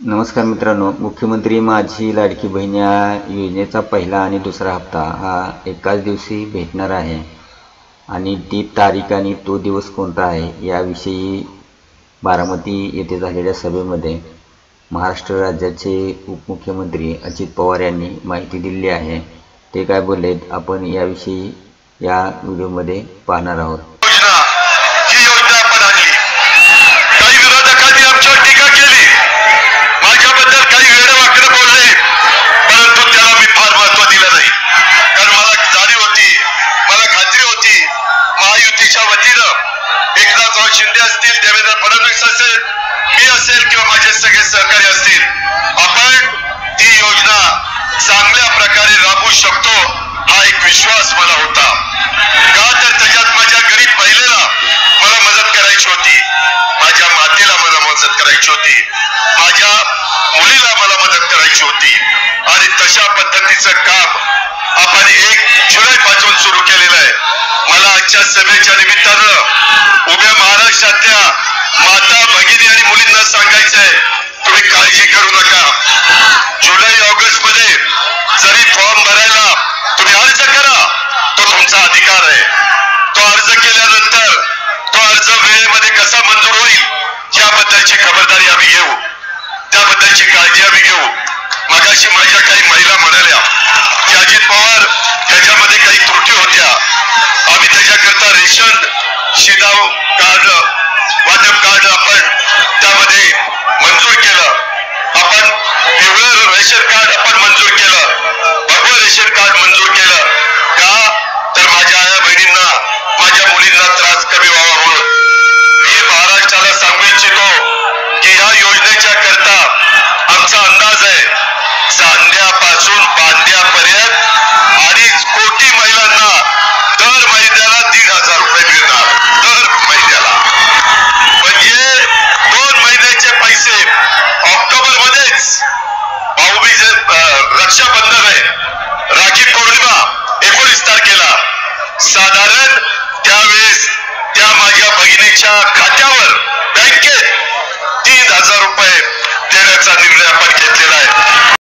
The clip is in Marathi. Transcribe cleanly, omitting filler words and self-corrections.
नमस्कार मित्रांनो, मुख्यमंत्री माझी लाडकी बहीण या योजनेचा पहिला आणि दुसरा हप्ता हा एकाच दिवशी भेटणार आहे आणि ती तारीख आणि तो दिवस कोणता आहे याविषयी बारामती येथे झालेल्या सभेमध्ये महाराष्ट्र राज्याचे उपमुख्यमंत्री अजित पवार यांनी माहिती दिली आहे। ते काय बोललेत आपण याविषयी या व्हिडिओमध्ये पाहणार आहोत। शिंदे असतील, देवेंद्र फडणवीस असेल, मी असेल किंवा माझे सगळे सहकारी असतील, आपण ती योजना चांगल्या प्रकारे राबवू शकतो हा एक विश्वास मला होता। का तर त्याच्यात माझ्या गरीब महिलेला मला मदत करायची होती, माझ्या मातेला मला मदत करायची होती, माझ्या मुलीला मला मदत करायची होती आणि तशा पद्धतीचं काम आपण 1 जुलैपासून सुरू केलेलं आहे। मला आजच्या सभेच्या निमित्तानं उभ्या महाराष्ट्रातल्या माता भगिनी आणि मुलींना सांगायचंय, तुम्ही काळजी करू नका। जुलै ऑगस्ट मध्ये जरी फॉर्म भरायला तुम्ही अर्ज करा, तो तुमचा अधिकार आहे। तो अर्ज केल्यानंतर तो अर्ज वेळेमध्ये कसा मंजूर होईल याबद्दलची खबरदारी आम्ही घेऊ, त्याबद्दलची काळजी आम्ही घेऊ। मगाशी माझ्या काही महिला म्हणाल्या की अजित पवार त्याच्यामध्ये काही त्रुटी होत्या, आम्ही त्याच्याकरता रेशन शिधाव कार्ड वाटप कार्ड आपण त्यामध्ये मंजूर केलं, आपण पिवळं रेशन कार्ड आपण मंजूर केलं, भगवं रेशन कार्ड मंजूर केलं। का तर माझ्या आया बहिणींना, माझ्या मुलींना त्रास कमी व्हावा म्हणून। मी महाराष्ट्राला सांगू इच्छितो की या योजनेच्या करता आमचा अंदाज आहे चांद्यापासून बांद्यापर्यंत 2.5 कोटी महिलांना दर महिन्याला 1,500 रुपये मिळणार, दर महिन्याला। म्हणजे 2 महिन्याचे पैसे ऑक्टोबर मध्येच भाऊबीज रक्षाबंधन आहे, राखी पौर्णिमा 19 तारखेला, साधारण त्यावेळेस त्या माझ्या भगिनीच्या खात्यावर बँकेत 3,000 रुपये देण्याचा निर्णय आपण घेतलेला आहे।